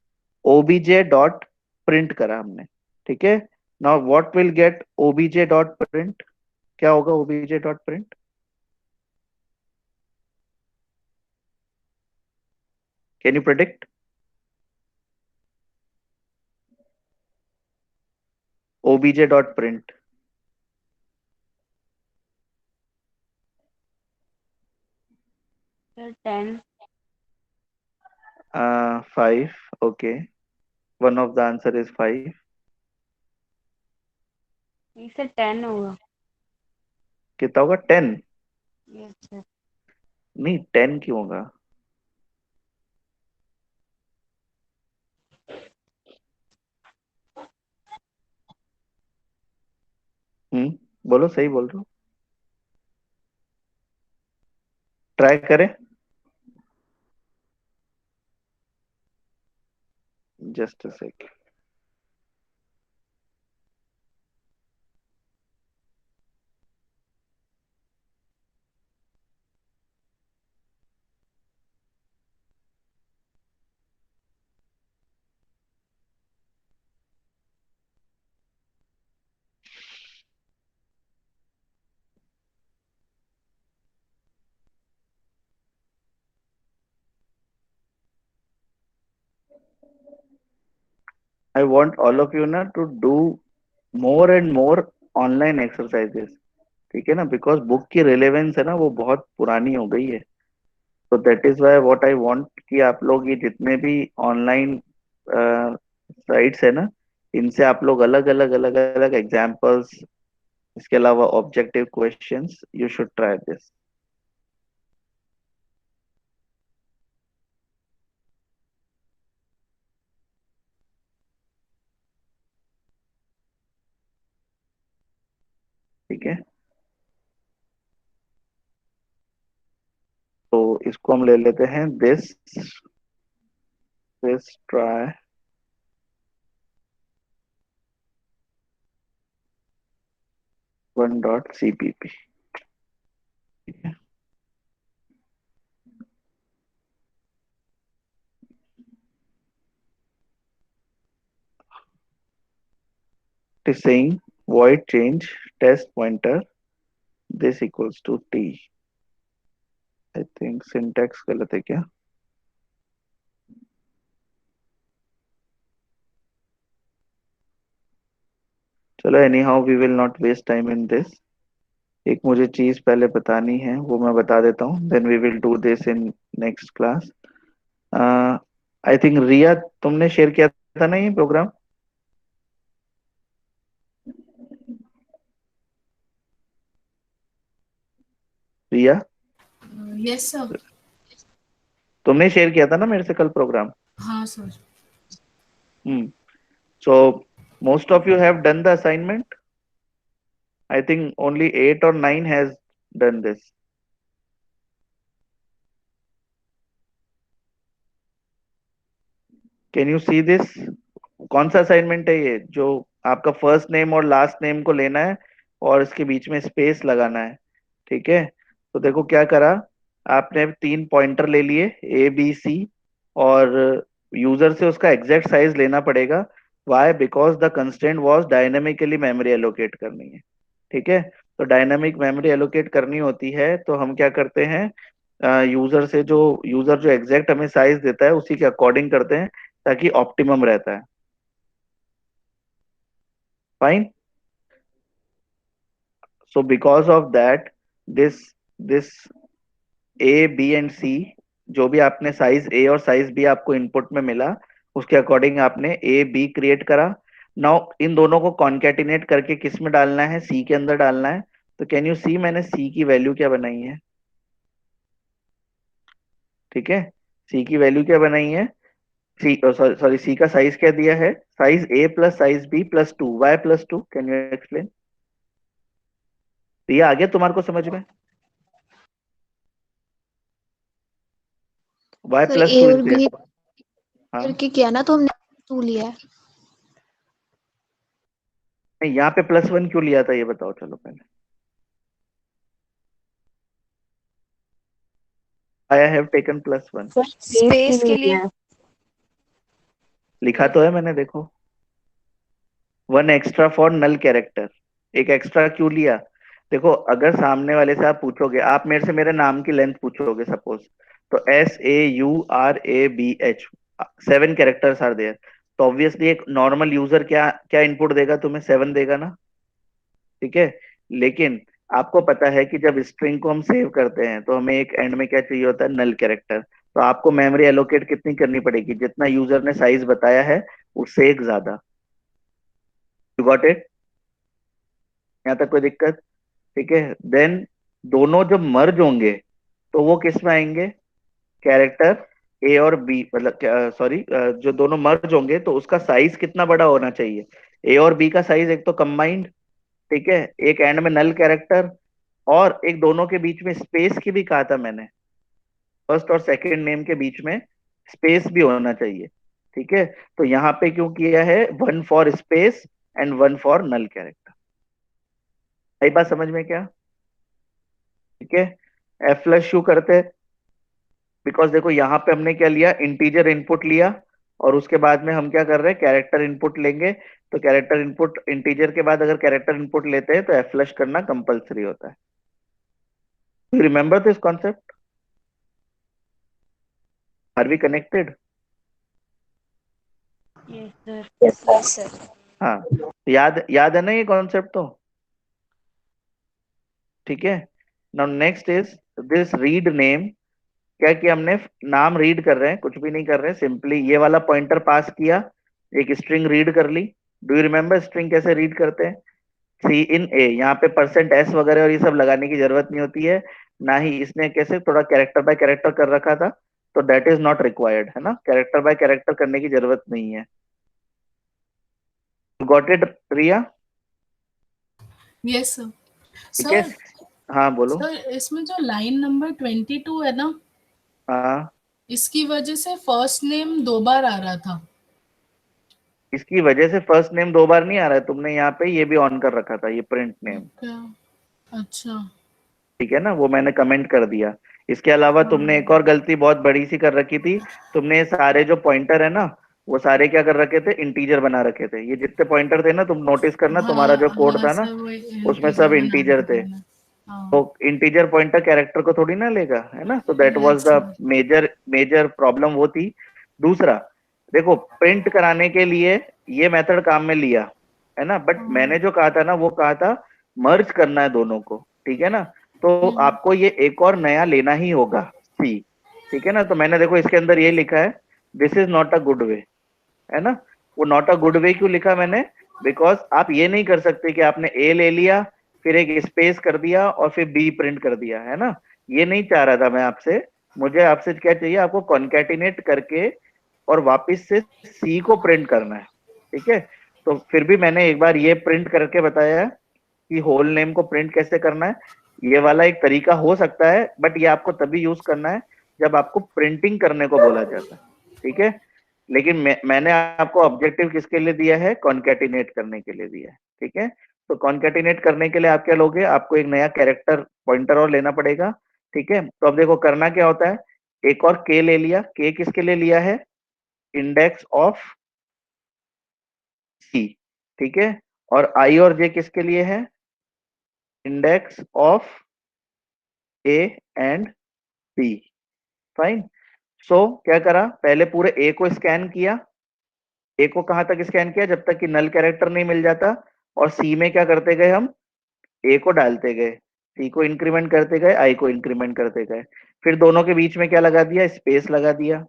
OBJ dot print करा हमने, ठीक है। Now what will get OBJ dot print, क्या होगा OBJ dot print, can you predict? OBJ dot print, sir 10। 5, okay, one of the answer is 5। नहीं सर 10 होगा। कितना होगा, 10? Yes sir. नहीं 10 क्यों होगा? बोलो, सही बोल रहे हो, ट्राई करें, just a second. I want all of you ना to do more and more online exercises, ठीक है ना, बिकॉज बुक की रिलेवेंस है ना वो बहुत पुरानी हो गई है। तो that is why what I want कि आप लोग ये जितने भी ऑनलाइन साइट्स है ना, इनसे आप लोग अलग अलग अलग अलग एग्जांपल्स, इसके अलावा objective questions, you should try this. ठीक है, तो इसको हम ले लेते हैं, दिस ट्राई 1.cpp, ठीक है। It is saying void change test pointer this equals to t, I think syntax गलत है क्या? चलो, anyhow we will not waste time in this. एक मुझे चीज पहले बतानी है, वो मैं बता देता हूँ, then we will do this in next class. I think Riya, तुमने शेयर किया था ना ये प्रोग्राम? Riya, yes sir. तुमने शेयर किया था ना मेरे से कल प्रोग्राम? हाँ sir. Hmm, so most of you have done the assignment, I think only 8 or 9 has done this. Can you see this? कौन सा असाइनमेंट है ये, जो आपका फर्स्ट नेम और लास्ट नेम को लेना है और इसके बीच में स्पेस लगाना है, ठीक है। तो देखो क्या करा, आपने 3 पॉइंटर ले लिए, ए बी सी, और यूजर से उसका एग्जैक्ट साइज लेना पड़ेगा। Why? Because the constraint was dynamically memory allocate करनी है, ठीक है। तो डायनामिक मेमोरी एलोकेट करनी होती है तो हम क्या करते हैं, यूजर जो एग्जैक्ट हमें साइज देता है उसी के अकॉर्डिंग करते हैं, ताकि ऑप्टिमम रहता है। Fine, so because of that, this A B and C, जो भी आपने साइज ए और साइज बी आपको इनपुट में मिला, उसके अकॉर्डिंग आपने ए बी क्रिएट करा। नाउ इन दोनों को कॉन्केटिनेट करके किस में डालना है, सी के अंदर डालना है। तो कैन यू सी, मैंने सी की वैल्यू क्या बनाई है, ठीक है। सी की वैल्यू क्या बनाई है, सी, सॉरी सॉरी, सी का साइज क्या दिया है, size A plus size B plus 2, Y plus 2, can you explain? तो ये आ गया तुम्हारे को समझ में, why sir plus A 2 is और देयर। बी हाँ, करके किया ना, तो हमने 2 लिया है। नहीं यहाँ पे +1 क्यों लिया था ये बताओ चलो पहले। I have taken +1। Sir space के लिए लिखा तो है मैंने, देखो। 1 एक्स्ट्रा फॉर नल कैरेक्टर। एक एक्स्ट्रा क्यों लिया? देखो, अगर सामने वाले से आप पूछोगे, आप मेरे से मेरे नाम की लेंथ पूछोगे सपोज, तो SAURABH 7 कैरेक्टर्स आर देयर। तो ऑब्वियसली एक नॉर्मल यूजर क्या क्या इनपुट देगा, तुम्हें 7 देगा ना, ठीक है। लेकिन आपको पता है कि जब स्ट्रिंग को हम सेव करते हैं तो हमें एक एंड में क्या चाहिए होता है, नल कैरेक्टर। तो आपको मेमोरी एलोकेट कितनी करनी पड़ेगी, जितना यूजर ने साइज बताया है उससे एक ज्यादा। You got it? यहाँ तक कोई दिक्कत? ठीक है। देन दोनों जब मर्ज होंगे तो वो किस में आएंगे, कैरेक्टर ए और बी, मतलब सॉरी, जो दोनों मर्ज होंगे तो उसका साइज कितना बड़ा होना चाहिए, ए और बी का साइज एक तो कंबाइंड, ठीक है, एक एंड में नल कैरेक्टर, और एक दोनों के बीच में स्पेस की भी कहा था मैंने, फर्स्ट और सेकंड नेम के बीच में स्पेस भी होना चाहिए, ठीक है। तो यहाँ पे क्यों किया है, 1 for space and 1 for null character. आई बात समझ में क्या? ठीक है। एफ फ्लश क्यों करते हैं? बिकॉज देखो यहाँ पे हमने क्या लिया, इंटीजर इनपुट लिया, और उसके बाद में हम क्या कर रहे हैं, कैरेक्टर इनपुट लेंगे। तो कैरेक्टर इनपुट, इंटीजर के बाद अगर कैरेक्टर इनपुट लेते हैं तो एफ फ्लश करना कंपलसरी होता है। You remember this concept? Are we connected? Yes sir. Yes sir. हाँ, याद याद है ना ये कॉन्सेप्ट तो? ठीक है। Now next is this read name. क्या किया हमने, नाम रीड कर रहे हैं, कुछ भी नहीं कर रहे हैं, सिंपली ये वाला पॉइंटर पास किया, एक स्ट्रिंग रीड कर ली। डू यू रिमेम्बर स्ट्रिंग कैसे रीड करते हैं? C in A, यहाँ पे %S वगैरह और ये सब लगाने की जरूरत नहीं होती है, ना ही इसने कैसे थोड़ा कैरेक्टर बाय कैरेक्टर कर रखा था, तो दैट इज नॉट रिक्वायर्ड, है ना, कैरेक्टर बाय कैरेक्टर करने की जरूरत नहीं है। Got it Priya? Yes sir. ठीक है। सर हाँ बोलो। सर इसमें जो लाइन नंबर 22 है ना, हाँ, इसकी वजह से फर्स्ट नेम 2 बार आ रहा था। इसकी वजह से फर्स्ट नेम 2 बार नहीं आ रहा है, तुमने यहाँ पे ये भी ऑन कर रखा था, ये प्रिंट नेम, क्या? अच्छा। ठीक है ना, वो मैंने कमेंट कर दिया। इसके अलावा तुमने एक और गलती बहुत बड़ी सी कर रखी थी, तुमने ये सारे जो पॉइंटर है ना, वो सारे क्या कर रखे थे, इंटीजर बना रखे थे। ये जितने पॉइंटर थे ना, तुम नोटिस करना, तुम्हारा जो हाँ कोड हाँ था ना, सर, वो उसमें इंटीजर सब बना इंटीजर रखे थे थे। मैंने। तो हाँ। इंटीजर पॉइंटर कैरेक्टर को थोड़ी ना लेगा, है ना, तो that was yes the sir. Major major problem वो थी। दूसरा, देखो प्रिंट कराने के लिए ये मेथड काम में लिया, है ना, बट हाँ। मैंने जो कहा था ना, वो कहा था मर्ज करना है दोनों को, ठीक है ना। तो आपको ये एक और नया लेना ही होगा, सी, ठीक है ना। तो मैंने देखो इसके अंदर ये लिखा है, this is not a good way, है ना। वो नॉट अ गुड वे क्यों लिखा मैंने, बिकॉज आप ये नहीं कर सकते कि आपने ए ले लिया, फिर एक स्पेस कर दिया और फिर बी प्रिंट कर दिया, है ना। ये नहीं चाह रहा था मैं आपसे। मुझे आपसे क्या चाहिए, आपको कॉन्केटिनेट करके और वापस से सी को प्रिंट करना है, ठीक है। तो फिर भी मैंने एक बार ये प्रिंट करके बताया कि होल नेम को प्रिंट कैसे करना है। ये वाला एक तरीका हो सकता है, बट ये आपको तभी यूज करना है जब आपको प्रिंटिंग करने को बोला जाता है, ठीक है। लेकिन मैंने आपको ऑब्जेक्टिव किसके लिए दिया है, कॉन्केटिनेट करने के लिए दिया है, ठीक है। तो कॉन्केटिनेट करने के लिए आप क्या लोगे, आपको एक नया कैरेक्टर पॉइंटर और लेना पड़ेगा, ठीक है। तो अब देखो करना क्या होता है, एक और के ले लिया, के किसके लिए लिया है, इंडेक्स ऑफ सी, ठीक है। और आई और जे किसके लिए है, index of A and B, fine. So क्या करा, पहले पूरे ए को स्कैन किया, ए को कहां तक स्कैन किया, जब तक कि नल कैरेक्टर नहीं मिल जाता, और सी में क्या करते गए हम, ए को डालते गए, सी को इंक्रीमेंट करते गए, आई को इंक्रीमेंट करते गए, फिर दोनों के बीच में क्या लगा दिया, स्पेस लगा दिया,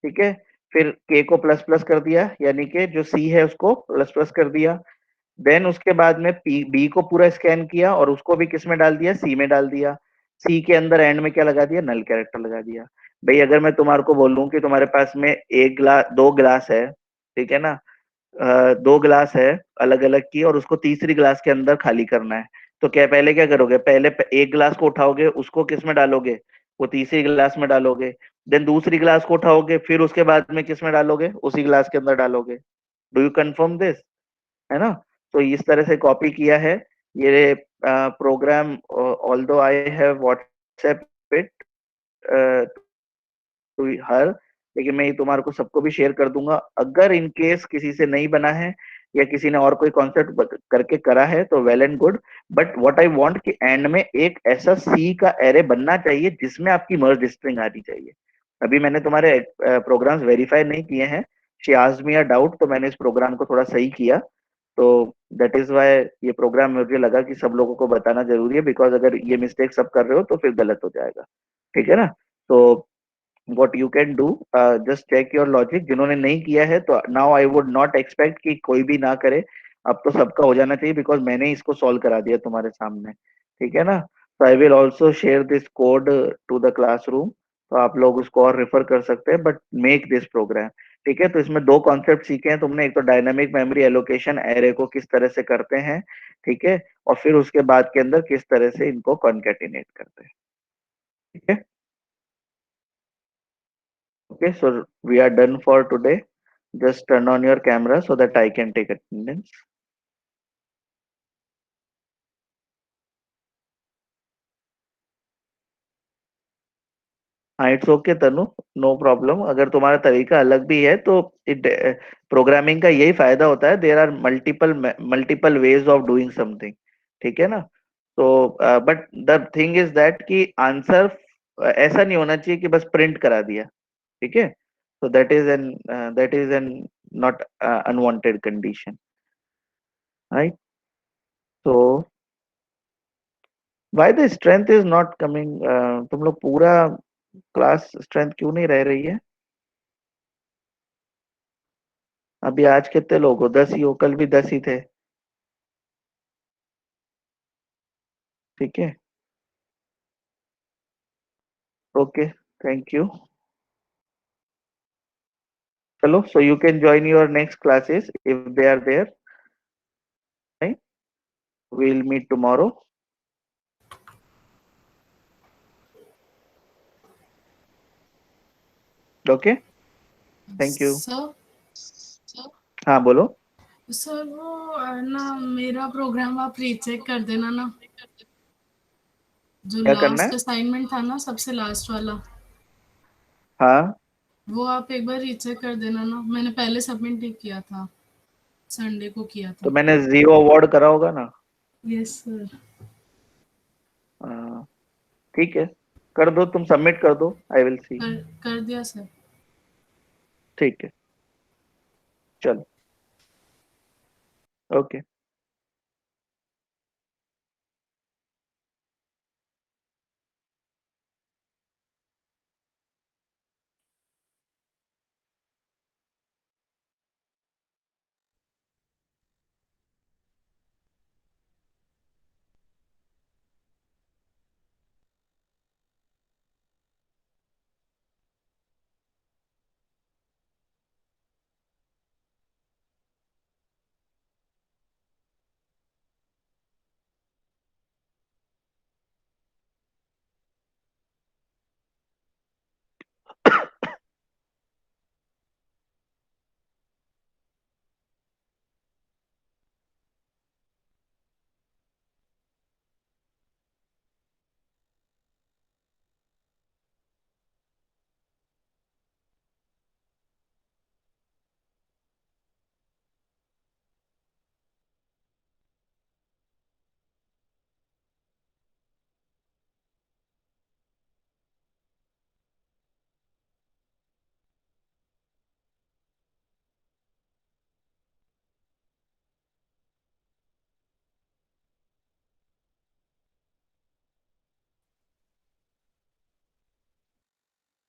ठीक है। फिर के को प्लस प्लस कर दिया, यानी कि जो सी है उसको प्लस प्लस कर दिया। देन उसके बाद में पी बी को पूरा स्कैन किया और उसको भी किस में डाल दिया, सी में डाल दिया। सी के अंदर एंड में क्या लगा दिया, नल कैरेक्टर लगा दिया। भाई अगर मैं तुम्हारे को बोलूं कि तुम्हारे पास में एक ग्लास, 2 ग्लास है, ठीक है ना, 2 ग्लास है अलग अलग की, और उसको तीसरी ग्लास के अंदर खाली करना है, तो क्या पहले क्या करोगे, पहले एक ग्लास को उठाओगे, उसको किस में डालोगे, वो तीसरी ग्लास में डालोगे। देन दूसरी ग्लास को उठाओगे, फिर उसके बाद में किस में डालोगे, उसी ग्लास के अंदर डालोगे। डू यू कंफर्म दिस, है ना। तो इस तरह से कॉपी किया है ये program, although I have WhatsApp it to her, लेकिन मैं ये तुम्हारे को सबको भी शेयर कर दूंगा। अगर इन केस किसी से नहीं बना है या किसी ने और कोई कॉन्सेप्ट करके करा है तो well and good, but what I want कि एंड में एक ऐसा सी का एरे बनना चाहिए जिसमें आपकी मर्ज स्ट्रिंग आनी चाहिए। अभी मैंने तुम्हारे प्रोग्राम्स वेरीफाई नहीं किए हैं, she asked me a doubt, तो मैंने इस प्रोग्राम को थोड़ा सही किया। तो दैट इज वाई ये प्रोग्राम मुझे लगा कि सब लोगों को बताना जरूरी है, बिकॉज अगर ये मिस्टेक सब कर रहे हो तो फिर गलत हो जाएगा। ठीक है ना? तो what you can do, just check your logic। जिन्होंने नहीं किया है तो now I would not expect कि कोई भी ना करे। अब तो सबका हो जाना चाहिए, बिकॉज मैंने इसको सॉल्व करा दिया तुम्हारे सामने। ठीक है ना? तो I will also share this code to the classroom, तो आप लोग उसको और रेफर कर सकते हैं, बट मेक दिस प्रोग्राम। ठीक है? तो इसमें दो कॉन्सेप्ट सीखे हैं तुमने, एक तो डायनामिक मेमोरी एलोकेशन एरे को किस तरह से करते हैं, ठीक है, और फिर उसके बाद के अंदर किस तरह से इनको कॉन्केटिनेट करते हैं। ठीक है? Okay, so we are done for today. Just turn on your camera so that I can take attendance. हाँ, it's okay Tanu, no problem. अगर तुम्हारा तरीका अलग भी है तो इट, प्रोग्रामिंग का यही फायदा होता है, there are multiple multiple ways of doing something. ठीक है ना? तो but the thing is that कि आंसर ऐसा नहीं होना चाहिए कि बस प्रिंट करा दिया। ठीक है? so that is an not unwanted condition, right? So why the strength is not coming? तुम लोग पूरा क्लास स्ट्रेंथ क्यों नहीं रह रही है? अभी आज कितने लोग हो? 10 ही हो, कल भी 10 ही थे। ठीक है? Okay, thank you. चलो, so you can join your next classes if they are there, right? We'll meet tomorrow. Okay, thank you. Sir हाँ बोलो। सर वो ना मेरा प्रोग्राम आप रीचेक कर देना ना, जो क्या करना लास्ट है? असाइनमेंट था ना, सबसे लास्ट वाला, हाँ, वो आप एक बार रीचेक कर देना ना। मैंने पहले सबमिट नहीं किया था, संडे को किया तो था। मैंने 0 अवार्ड करा होगा ना? Yes sir. हाँ, ठीक है, कर दो, तुम सबमिट कर दो, आई विल सी। कर दिया सर। ठीक है, चलो, ओके।